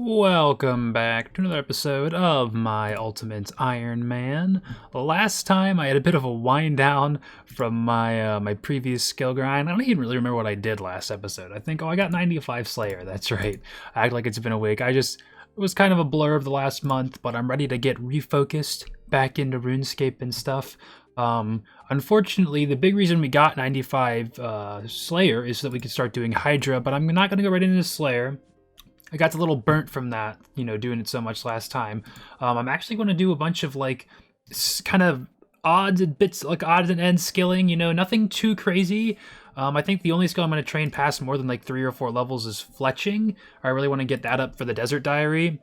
Welcome back to another episode of my Ultimate Iron Man. Last time I had a bit of a wind down from my previous skill grind. I don't even really remember what I did last episode. I think, I got 95 Slayer. That's right. I act like it's been a week. It was kind of a blur of the last month, but I'm ready to get refocused back into RuneScape and stuff. Unfortunately, the big reason we got 95 Slayer is so that we could start doing Hydra, but I'm not going to go right into Slayer. I got a little burnt from that, doing it so much last time. I'm actually going to do a bunch of kind of odds and bits, like odds and ends skilling, nothing too crazy. I think the only skill I'm going to train past more than like 3 or 4 levels is fletching. I really want to get that up for the Desert Diary.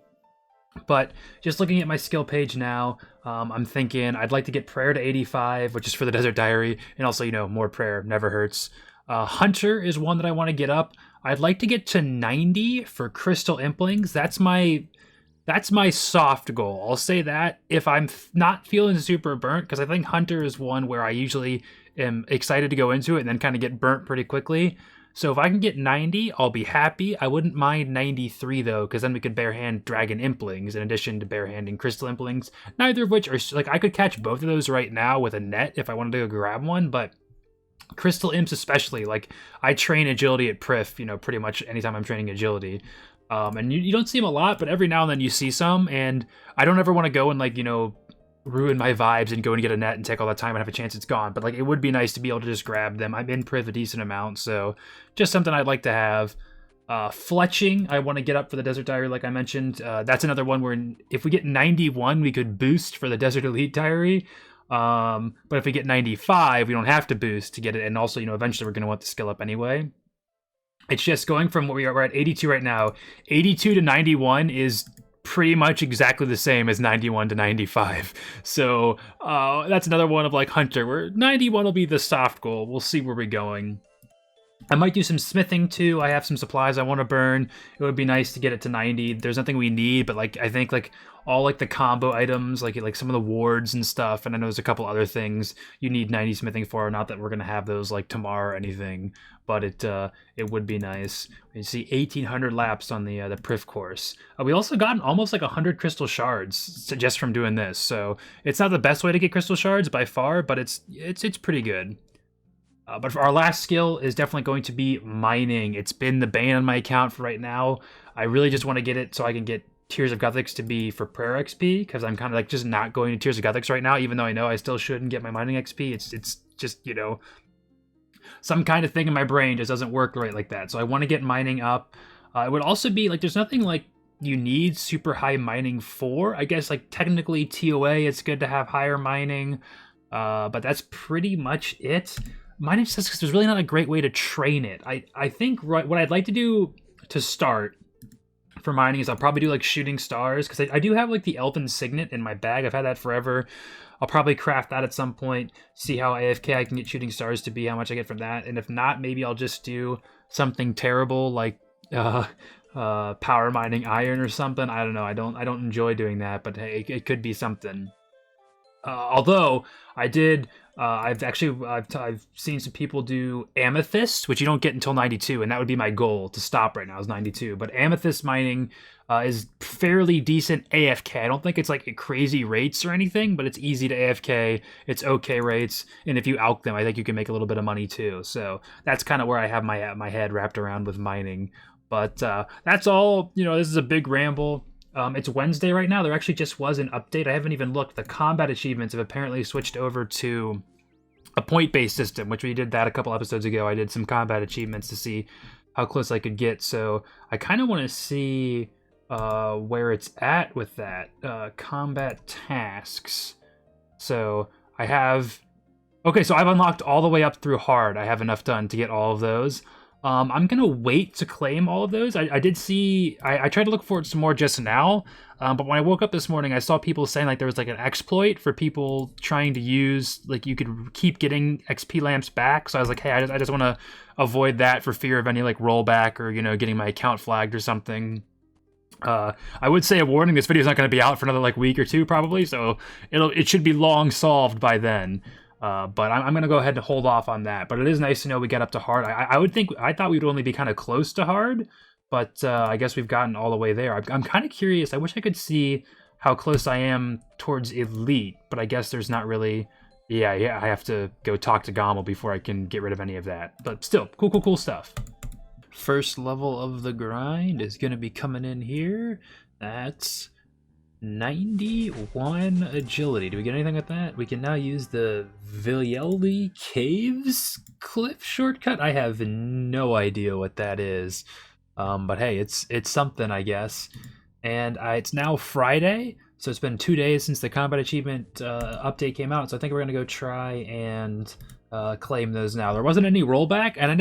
But just looking at my skill page now, I'm thinking I'd like to get Prayer to 85, which is for the Desert Diary, and also, more Prayer never hurts. Hunter is one that I want to get up. I'd like to get to 90 for Crystal Implings. That's my soft goal. I'll say that if I'm not feeling super burnt, because I think Hunter is one where I usually am excited to go into it and then kind of get burnt pretty quickly. So if I can get 90, I'll be happy. I wouldn't mind 93 though, because then we could barehand Dragon Implings in addition to barehanding Crystal Implings. Neither of which are I could catch both of those right now with a net if I wanted to go grab one, but Crystal Imps especially, I train agility at Prif, pretty much anytime I'm training agility. And you don't see them a lot, but every now and then you see some, and I don't ever want to go and ruin my vibes and go and get a net and take all that time and have a chance it's gone. But it would be nice to be able to just grab them. I'm in Priv a decent amount, so just something I'd like to have. Fletching, I want to get up for the Desert Diary, like I mentioned. That's another one where if we get 91, we could boost for the Desert Elite Diary. But if we get 95, we don't have to boost to get it, and also, eventually we're going to want the skill up anyway. It's just going from what we're at 82 right now. 82 to 91 is pretty much exactly the same as 91 to 95. So that's another one of Hunter, where 91 will be the soft goal. We'll see where we're going. I might do some smithing too. I have some supplies I want to burn. It would be nice to get it to 90. There's nothing we need, but I think all the combo items, like some of the wards and stuff, and I know there's a couple other things you need 90 smithing for. Not that we're gonna have those tomorrow or anything, but it would be nice. You see 1800 laps on the Prif course. We also gotten almost 100 crystal shards just from doing this. So it's not the best way to get crystal shards by far, but it's pretty good. But for our last skill is definitely going to be mining. It's been the bane on my account for right now. I really just want to get it so I can get Tears of Gothics to be for prayer XP, because I'm kind of just not going to Tears of Gothics right now, even though I know I still shouldn't get my mining XP. It's just, some kind of thing in my brain just doesn't work right like that. So I want to get mining up. It would also be there's nothing you need super high mining for. I guess technically TOA, it's good to have higher mining, but that's pretty much it. Mining says because there's really not a great way to train it. I think what I'd like to do to start for mining is I'll probably do shooting stars, because I do have the Elven Signet in my bag. I've had that forever. I'll probably craft that at some point, see how AFK I can get shooting stars to be, how much I get from that, and if not, maybe I'll just do something terrible power mining iron or something. I don't know. I don't enjoy doing that, but hey, it could be something. Although I did, I've seen some people do amethyst, which you don't get until 92, and that would be my goal to stop right now is 92. But amethyst mining is fairly decent AFK. I don't think it's crazy rates or anything, but it's easy to AFK. It's okay rates, and if you alch them, I think you can make a little bit of money too. So that's kind of where I have my head wrapped around with mining. But that's all. This is a big ramble. It's Wednesday right now. There actually just was an update. I haven't even looked. The combat achievements have apparently switched over to a point-based system, which we did that a couple episodes ago. I did some combat achievements to see how close I could get. So I kind of want to see where it's at with that. Combat tasks. So I have... Okay, so I've unlocked all the way up through hard. I have enough done to get all of those. I'm going to wait to claim all of those. I did see... I tried to look for it some more just now, but when I woke up this morning, I saw people saying there was an exploit for people trying to use... you could keep getting XP lamps back, so I was hey, I just want to avoid that for fear of any rollback or, getting my account flagged or something. I would say a warning, this video is not going to be out for another week or two probably, so it should be long solved by then. But I'm going to go ahead and hold off on that. But it is nice to know we got up to hard. I thought we would only be kind of close to hard. but I guess we've gotten all the way there. I'm kind of curious. I wish I could see how close I am towards elite, but I guess there's not really. Yeah, I have to go talk to Gommel before I can get rid of any of that. But still, cool stuff. First level of the grind is going to be coming in here. That's 91 agility. Do we get anything with that? We can now use the Viljeldi Caves cliff shortcut. I have no idea what that is. But hey, it's something, I guess. And it's now Friday, so it's been 2 days since the combat achievement update came out. So I think we're gonna go try and claim those now. There wasn't any rollback, and I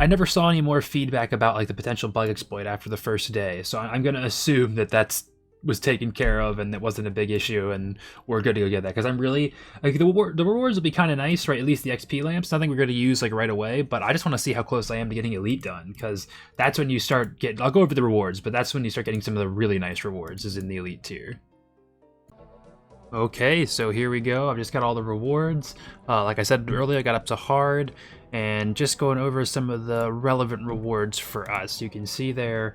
never saw any more feedback about like the potential bug exploit after the first day. So I'm gonna assume that was taken care of and it wasn't a big issue, and we're good to go get that, because I'm really like the rewards will be kind of nice, right? At least the XP lamps, nothing we're going to use like right away, but I just want to see how close I am to getting elite done, because that's when you start getting, I'll go over the rewards, but that's when you start getting some of the really nice rewards, is in the elite tier. Okay, so here we go. I've just got all the rewards. Like I said earlier, I got up to hard, and just going over some of the relevant rewards for us. You can see there,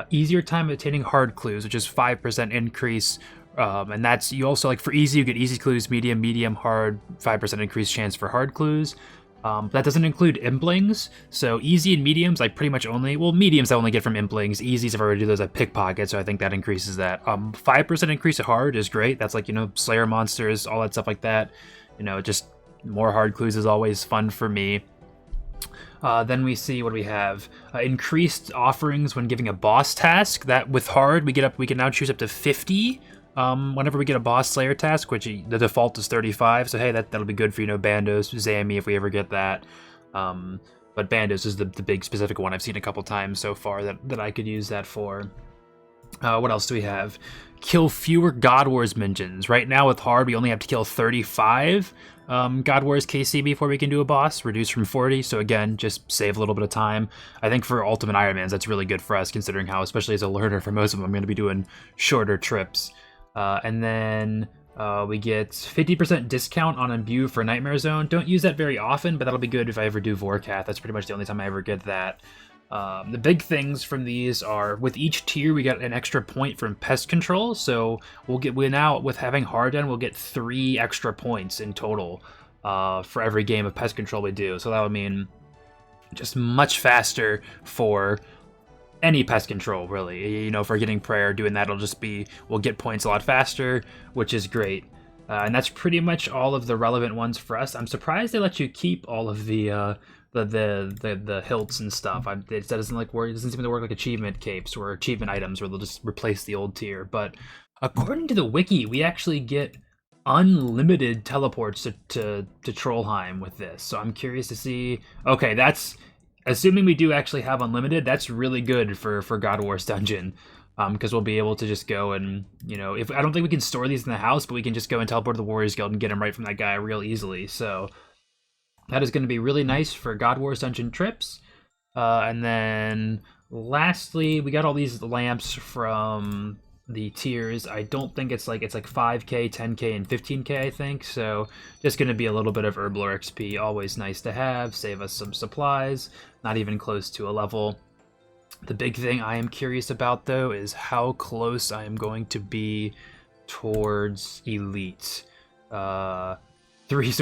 easier time obtaining hard clues, which is 5% increase. And that's, you also, like for easy, you get easy clues, medium, hard, 5% increased chance for hard clues. That doesn't include implings, so easy and mediums I pretty much only, well, mediums I only get from implings, easies I've already do those at pickpocket, so I think that increases that. 5% increase of hard is great, that's like, you know, Slayer monsters, all that stuff like that. You know, just more hard clues is always fun for me. Then we see what we have. Increased offerings when giving a boss task, that with hard we can now choose up to 50. Whenever we get a boss slayer task, which the default is 35, so hey, that'll be good for, you know, Bandos, Zami if we ever get that. But Bandos is the big specific one I've seen a couple times so far that I could use that for. What else do we have? Kill fewer God Wars minions. Right now with hard, we only have to kill 35 God Wars KC before we can do a boss, reduced from 40. So again, just save a little bit of time. I think for Ultimate Iron Mans, that's really good for us, considering how, especially as a learner, for most of them, I'm going to be doing shorter trips. And then we get 50% discount on Imbue for Nightmare Zone. Don't use that very often, but that'll be good if I ever do Vorkath. That's pretty much the only time I ever get that. The big things from these are, with each tier we get an extra point from pest control, so we now, with having hard done, we'll get 3 extra points in total for every game of pest control we do. So that would mean just much faster for any pest control, really. You know, for getting prayer, doing that, we'll get points a lot faster, which is great. And that's pretty much all of the relevant ones for us. I'm surprised they let you keep all of the hilts and stuff. It doesn't seem to work like achievement capes or achievement items where they'll just replace the old tier. But according to the wiki, we actually get unlimited teleports to Trollheim with this. So I'm curious to see. Okay, that's assuming we do actually have unlimited. That's really good for God Wars Dungeon, because we'll be able to just go and, you know, if I don't think we can store these in the house, but we can just go and teleport to the Warriors Guild and get them right from that guy real easily. So that is going to be really nice for God Wars Dungeon trips. And then lastly, we got all these lamps from the tiers. I don't think it's like 5k, 10k, and 15k, I think. So just going to be a little bit of Herblore XP. Always nice to have. Save us some supplies. Not even close to a level. The big thing I am curious about, though, is how close I am going to be towards elite. So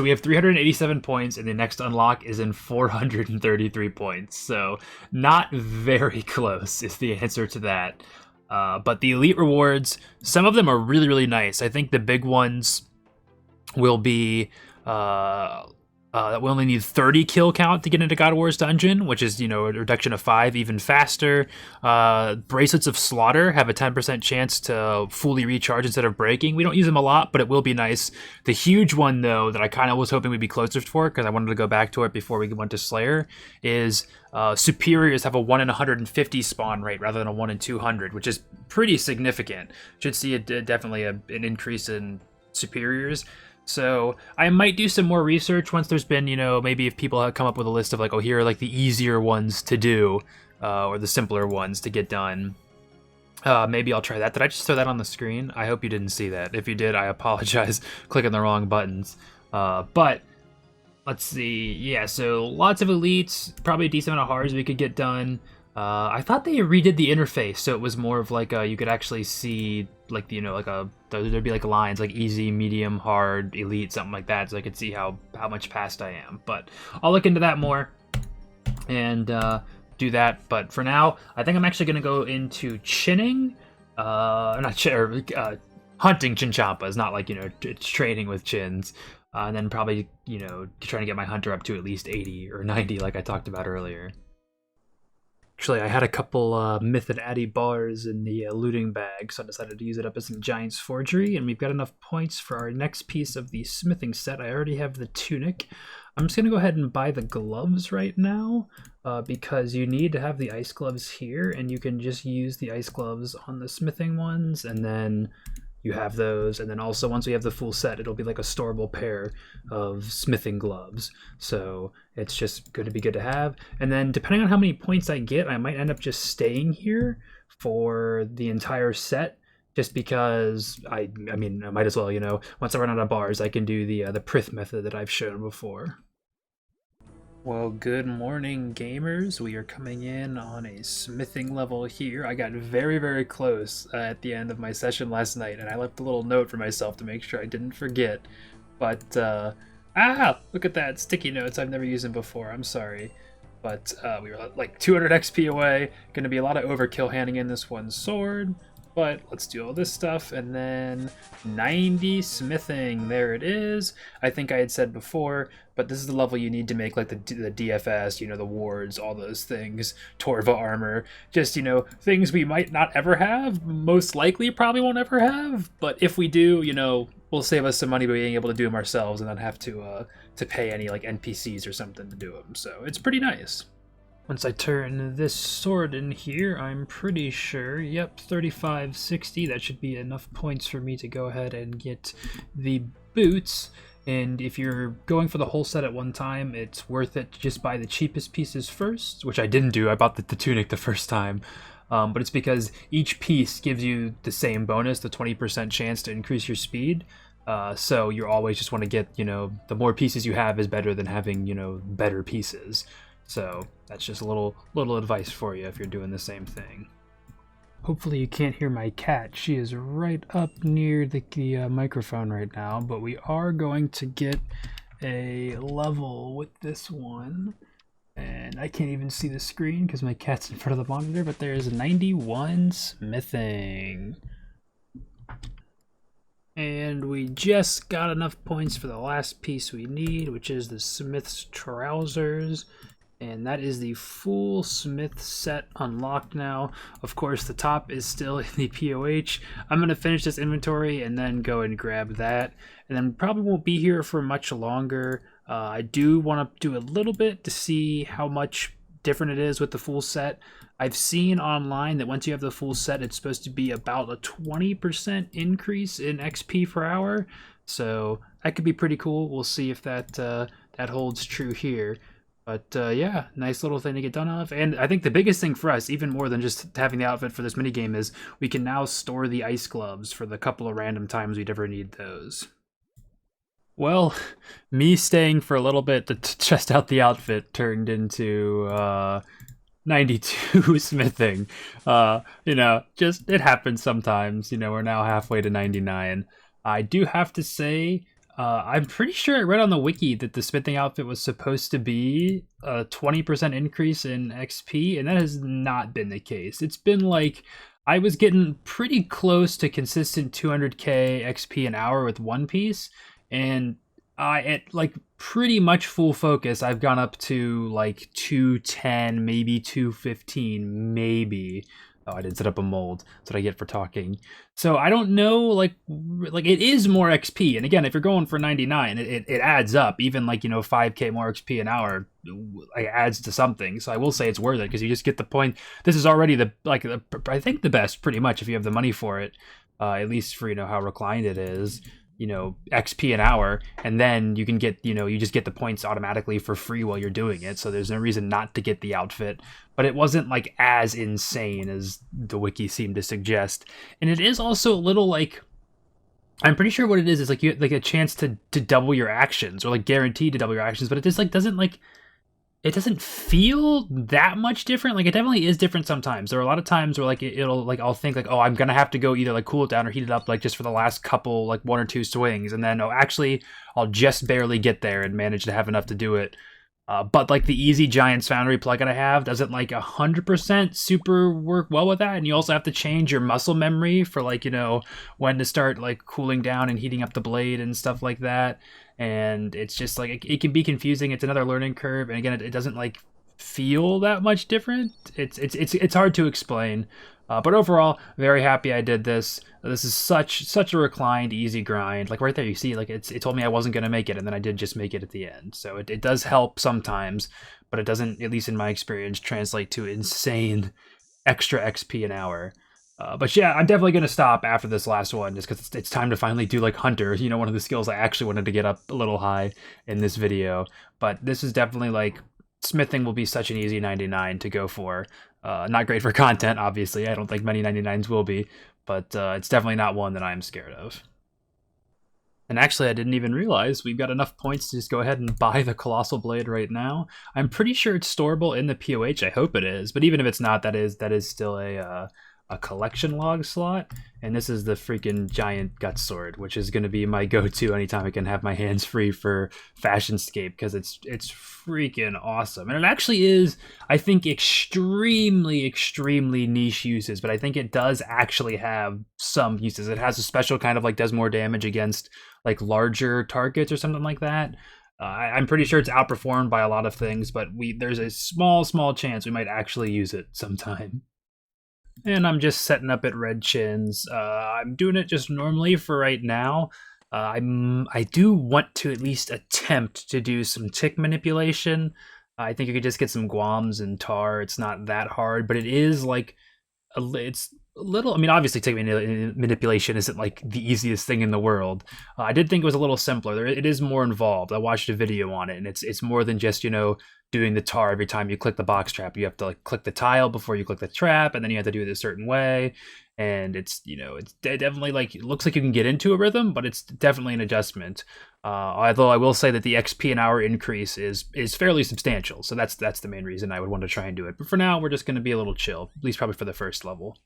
we have 387 points, and the next unlock is in 433 points. So not very close is the answer to that. But the elite rewards, some of them are really, really nice. I think the big ones will be that we only need 30 kill count to get into God Wars Dungeon, which is, you know, a reduction of 5, even faster. Bracelets of Slaughter have a 10% chance to fully recharge instead of breaking. We don't use them a lot, but it will be nice. The huge one, though, that I kind of was hoping we'd be closer for, because I wanted to go back to it before we went to Slayer, is Superiors have a 1 in 150 spawn rate rather than a 1 in 200, which is pretty significant. Should see definitely an increase in Superiors. So I might do some more research once there's been, you know, maybe if people have come up with a list of like, oh, here are like the easier ones to do, or the simpler ones to get done. Maybe I'll try that. Did I just throw that on the screen? I hope you didn't see that. If you did, I apologize. Clicking the wrong buttons. But let's see. Yeah, so lots of elites, probably a decent amount of hards we could get done. I thought they redid the interface so it was more of like you could actually see like like there'd be like lines like easy, medium, hard, elite, something like that, so I could see how much past I am. But I'll look into that more and do that. But for now, I think I'm actually gonna go into chinning, not chin, or, hunting chinchompas, not like it's trading with chins. And then probably trying to get my hunter up to at least 80 or 90, like I talked about earlier. Actually, I had a couple Myth and Addy bars in the looting bag, so I decided to use it up as some Giant's Forgery, and we've got enough points for our next piece of the smithing set. I already have the tunic. I'm just going to go ahead and buy the gloves right now, because you need to have the ice gloves here, and you can just use the ice gloves on the smithing ones, and then you have those, and then also once we have the full set, it'll be like a storable pair of smithing gloves. So it's just going to be good to have. And then depending on how many points I get, I might end up just staying here for the entire set, just because I mean, I might as well, once I run out of bars, I can do the Prith method that I've shown before. Well, good morning, gamers. We are coming in on a smithing level here. I got very, very close at the end of my session last night, and I left a little note for myself to make sure I didn't forget. But, look at that, sticky notes. I've never used them before. I'm sorry. But we were like 200 XP away. Going to be a lot of overkill handing in this one sword. But let's do all this stuff, and then 90 smithing. There it is. I think I had said before, but this is the level you need to make like the DFS, the wards, all those things, Torva armor, just, things we might not ever have, most likely probably won't ever have, but if we do, will save us some money by being able to do them ourselves and not have to pay any like NPCs or something to do them. So it's pretty nice. Once I turn this sword in here, I'm pretty sure, yep, 3560, that should be enough points for me to go ahead and get the boots. And if you're going for the whole set at one time, it's worth it to just buy the cheapest pieces first, which I didn't do. I bought the tunic the first time. But it's because each piece gives you the same bonus, the 20% chance to increase your speed. So you always just want to get, the more pieces you have is better than having, better pieces. So that's just a little advice for you if you're doing the same thing. Hopefully you can't hear my cat. She is right up near the microphone right now, but we are going to get a level with this one. And I can't even see the screen because my cat's in front of the monitor, but there's 91 smithing. And we just got enough points for the last piece we need, which is the Smith's Trousers. And that is the full Smith set unlocked now. Of course, the top is still in the POH. I'm going to finish this inventory and then go and grab that. And then probably won't be here for much longer. I do want to do a little bit to see how much different it is with the full set. I've seen online that once you have the full set, it's supposed to be about a 20% increase in XP per hour. So that could be pretty cool. We'll see if that holds true here. But yeah, nice little thing to get done of. And I think the biggest thing for us, even more than just having the outfit for this minigame, is we can now store the ice gloves for the couple of random times we'd ever need those. Well, me staying for a little bit to test out the outfit turned into 92 smithing. Just it happens sometimes. We're now halfway to 99. I do have to say, I'm pretty sure I read on the wiki that the smithing outfit was supposed to be a 20% increase in XP, and that has not been the case. It's been like, I was getting pretty close to consistent 200k XP an hour with one piece, and at like pretty much full focus, I've gone up to like 210, maybe 215, maybe. Oh, I did set up a mold. That's what I get for talking. So I don't know, like it is more XP. And again, if you're going for 99, it adds up. Even like, 5k more XP an hour adds to something. So I will say it's worth it because you just get the point. This is already I think the best pretty much if you have the money for it, at least for, how reclined it is. XP an hour, and then you can get, you just get the points automatically for free while you're doing it, so there's no reason not to get the outfit. But it wasn't like as insane as the wiki seemed to suggest. And it is also a little like, I'm pretty sure what it is like you like a chance to double your actions, or like guaranteed to double your actions, but it just like doesn't like it doesn't feel that much different. Like, it definitely is different sometimes. There are a lot of times where, like, it'll, like, I'll think, like, oh, I'm gonna have to go either, like, cool it down or heat it up, like, just for the last couple, like, 1 or 2 swings, and then, oh, actually, I'll just barely get there and manage to have enough to do it. But, like, the Easy Giants Foundry plugin I have doesn't, like, 100% super work well with that, and you also have to change your muscle memory for, like, you know, when to start, like, cooling down and heating up the blade and stuff like that. And it's just like it can be confusing. It's another learning curve, and again, it doesn't like feel that much different. It's hard to explain. But overall, very happy I did this. This is such a reclined, easy grind. Like right there, you see, like it told me I wasn't gonna make it, and then I did just make it at the end. So it does help sometimes, but it doesn't, at least in my experience, translate to insane extra XP an hour. But yeah, I'm definitely going to stop after this last one just because it's time to finally do like Hunter, you know, one of the skills I actually wanted to get up a little high in this video. But this is definitely like, smithing will be such an easy 99 to go for. Not great for content, obviously. I don't think many 99s will be, but it's definitely not one that I'm scared of. And actually, I didn't even realize we've got enough points to just go ahead and buy the Colossal Blade right now. I'm pretty sure it's storable in the POH. I hope it is. But even if it's not, that is still a collection log slot. And this is the freaking giant gut sword, which is going to be my go-to anytime I can have my hands free for Fashionscape, because it's freaking awesome. And it actually is, I think, extremely niche uses, but I think it does actually have some uses. It has a special kind of like does more damage against like larger targets or something like that. I'm pretty sure it's outperformed by a lot of things, but there's a small chance we might actually use it sometime. And I'm just setting up at Red Chins. I'm doing it just normally for right now. I do want to at least attempt to do some tick manipulation. I think you could just get some Guams and tar. It's not that hard, but it is like it's a little. I mean, obviously, tick manipulation isn't like the easiest thing in the world. I did think it was a little simpler. It is more involved. I watched a video on it, and it's more than just, you know, doing the tar every time you click the box trap. You have to like click the tile before you click the trap, and then you have to do it a certain way. And it's, you know, it's definitely like, it looks like you can get into a rhythm, but it's definitely an adjustment. Although I will say that the XP an hour increase is fairly substantial, so that's the main reason I would want to try and do it. But for now, we're just going to be a little chill, at least probably for the first level.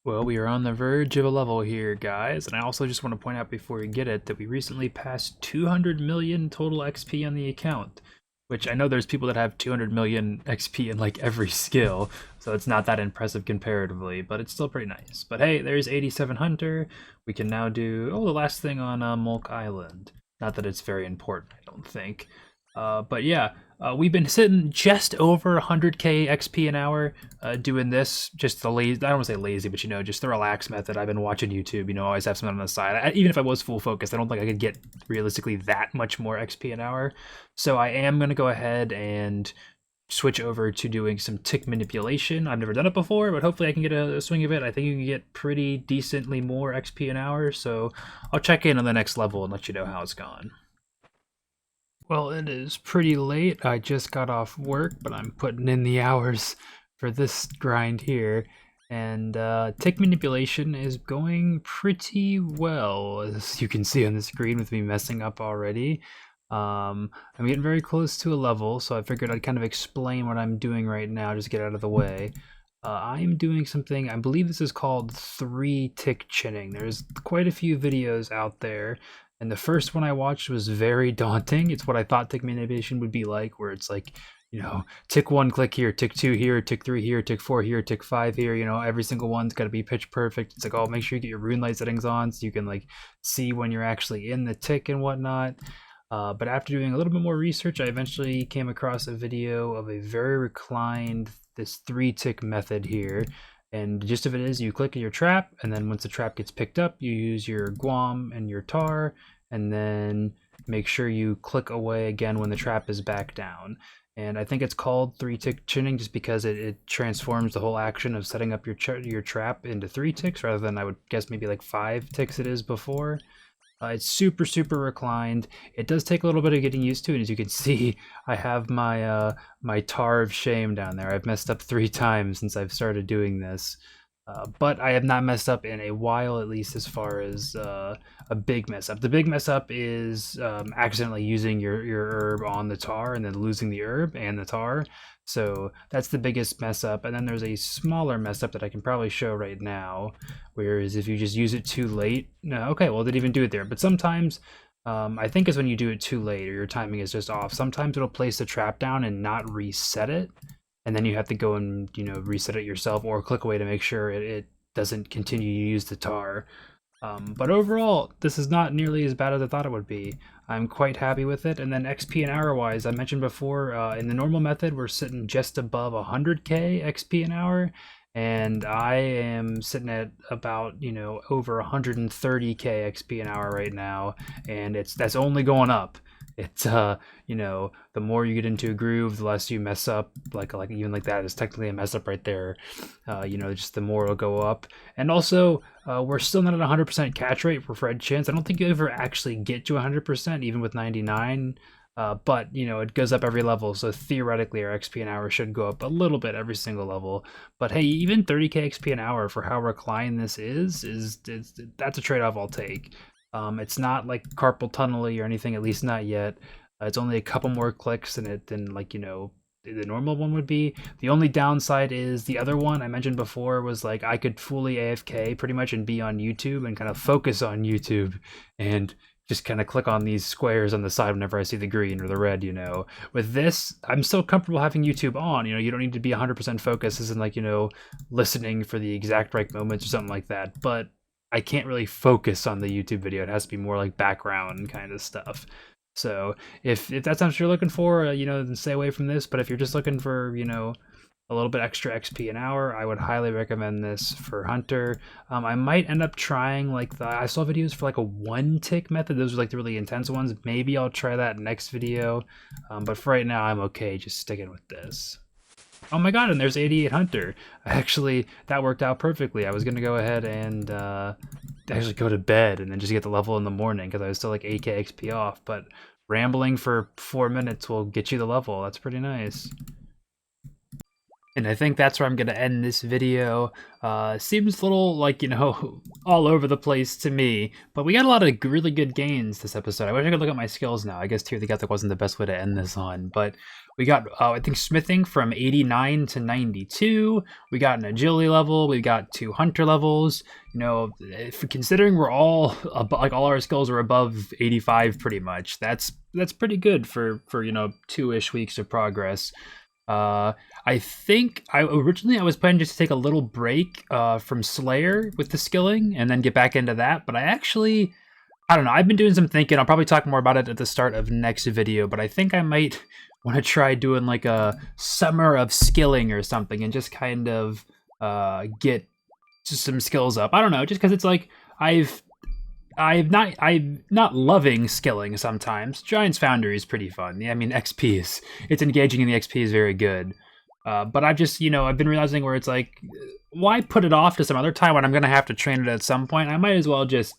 Well, we are on the verge of a level here, guys, and I also just want to point out before we get it that we recently passed 200 million total XP on the account, which I know there's people that have 200 million XP in like every skill, so it's not that impressive comparatively, but it's still pretty nice. But hey, there's 87 Hunter. We can now do, the last thing on Mulk Island. Not that it's very important, I don't think. But yeah, we've been sitting just over 100k XP an hour doing this, just the lazy, I don't want to say lazy, but you know, just the relaxed method. I've been watching YouTube, you know, always have something on the side. Even if I was full focused, I don't think I could get realistically that much more XP an hour. So I am going to go ahead and switch over to doing some tick manipulation. I've never done it before, but hopefully I can get a swing of it. I think you can get pretty decently more XP an hour, so I'll check in on the next level and let you know how it's gone. Well, it is pretty late. I just got off work, but I'm putting in the hours for this grind here. And tick manipulation is going pretty well, as you can see on the screen with me messing up already. I'm getting very close to a level, so I figured I'd kind of explain what I'm doing right now, just get out of the way. I'm doing something, I believe this is called 3 tick chinning. There's quite a few videos out there, and the first one I watched was very daunting. It's what I thought tick manipulation would be like, where it's like, you know, tick 1 click here, tick 2 here, tick 3 here, tick 4 here, tick 5 here, you know, every single one's got to be pitch perfect. It's like, oh, make sure you get your rune light settings on so you can like see when you're actually in the tick and whatnot. But after doing a little bit more research, I eventually came across a video of a very reclined, this 3 tick method here. And the gist of it is you click your trap, and then once the trap gets picked up, you use your Guam and your tar, and then make sure you click away again when the trap is back down. And I think it's called 3 tick chinning just because it transforms the whole action of setting up your trap into 3 ticks rather than, I would guess, maybe like 5 ticks it is before. It's super reclined. It does take a little bit of getting used to, and as you can see, I have my my tar of shame down there. I've messed up 3 times since I've started doing this. But I have not messed up in a while, at least as far as a big mess up. The big mess up is accidentally using your herb on the tar and then losing the herb and the tar. So that's the biggest mess up. And then there's a smaller mess up that I can probably show right now. Whereas if you just use it too late, no, okay, well, it didn't even do it there. But sometimes I think it's when you do it too late or your timing is just off. Sometimes it'll place the trap down and not reset it, and then you have to go and reset it yourself or click away to make sure it doesn't continue to use the tar. But overall, this is not nearly as bad as I thought it would be. I'm quite happy with it. And then XP and hour wise, I mentioned before, in the normal method, we're sitting just above 100k XP an hour, and I am sitting at about over 130k XP an hour right now, and that's only going up. It's the more you get into a groove, the less you mess up. Like even like that is technically a mess up right there. Just the more it'll go up. And also, we're still not at 100% catch rate for red chins. I don't think you ever actually get to 100%, even with 99. But it goes up every level, so theoretically our XP an hour should go up a little bit every single level. But hey, even 30k XP an hour for how reclined this is that's a trade-off I'll take. It's not like carpal tunnel-y or anything, at least not yet. It's only a couple more clicks than the normal one would be. The only downside is the other one I mentioned before was like I could fully AFK pretty much and be on YouTube and kind of focus on YouTube and just kind of click on these squares on the side whenever I see the green or the red, With this, I'm still comfortable having YouTube on. You don't need to be 100% focused, as in like, listening for the exact right moments or something like that. But I can't really focus on the YouTube video. It has to be more like background kind of stuff. So if that's what you're looking for, then stay away from this. But if you're just looking for, a little bit extra XP an hour, I would highly recommend this for Hunter. I might end up trying I saw videos for like a 1-tick method. Those are like the really intense ones. Maybe I'll try that next video. But for right now, I'm okay just sticking with this. Oh my god, and there's 88 Hunter. Actually, that worked out perfectly. I was going to go ahead and actually go to bed and then just get the level in the morning because I was still like 8k XP off. But rambling for 4 minutes will get you the level. That's pretty nice. And I think that's where I'm going to end this video. Seems a little like, all over the place to me. But we got a lot of really good gains this episode. I wish I could look at my skills now. I guess Tier the Gothic wasn't the best way to end this on. But we got, I think, smithing from 89 to 92. We got an agility level. We got 2 hunter levels. Considering we're all, all our skills are above 85 pretty much. That's pretty good for 2-ish weeks of progress. I think originally I was planning just to take a little break from Slayer with the skilling and then get back into that, but I don't know, I've been doing some thinking. I'll probably talk more about it at the start of next video, but I think I might want to try doing like a summer of skilling or something and just kind of get just some skills up. I don't know, just because it's like I'm not loving skilling sometimes. Giant's Foundry is pretty fun. Yeah, I mean, it's engaging and the XP is very good. But I've just, I've been realizing where it's like, why put it off to some other time when I'm going to have to train it at some point? I might as well just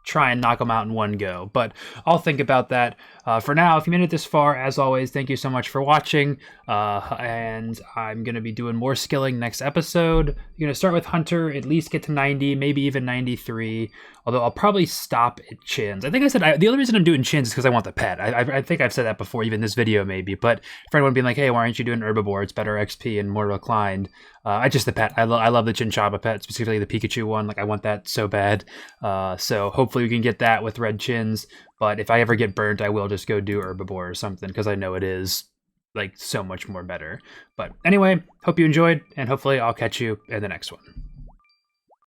try and knock them out in one go. But I'll think about that. For now, if you made it this far, as always, thank you so much for watching. And I'm going to be doing more skilling next episode. I'm going to start with Hunter, at least get to 90, maybe even 93. Although I'll probably stop at chins. I think I said the only reason I'm doing chins is because I want the pet. I think I've said that before, even this video maybe. But for anyone being like, hey, why aren't you doing herbivore? It's better XP and more reclined. Just the pet. I love the Chinchaba pet, specifically the Pikachu one. Like, I want that so bad. So hopefully we can get that with red chins. But if I ever get burnt, I will just go do herbivore or something because I know it is like so much more better. But anyway, hope you enjoyed, and hopefully I'll catch you in the next one.